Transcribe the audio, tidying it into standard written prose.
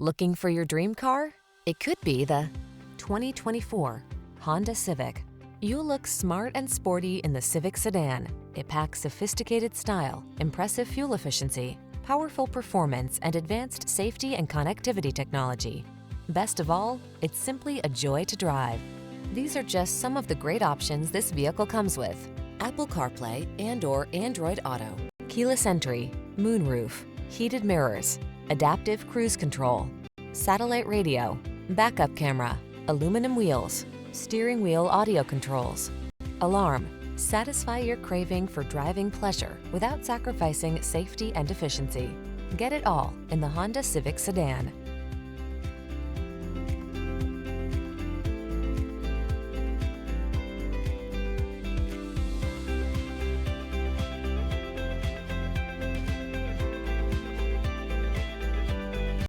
Looking for your dream car? It could be the 2024 Honda Civic. You'll look smart and sporty in the Civic sedan. It packs sophisticated style, impressive fuel efficiency, powerful performance, and advanced safety and connectivity technology. Best of all, it's simply a joy to drive. These are just some of the great options this vehicle comes with: Apple CarPlay and/or Android Auto, keyless entry, moonroof, heated mirrors, adaptive cruise control, satellite radio, backup camera, aluminum wheels, steering wheel audio controls, alarm. Satisfy your craving for driving pleasure without sacrificing safety and efficiency. Get it all in the Honda Civic sedan.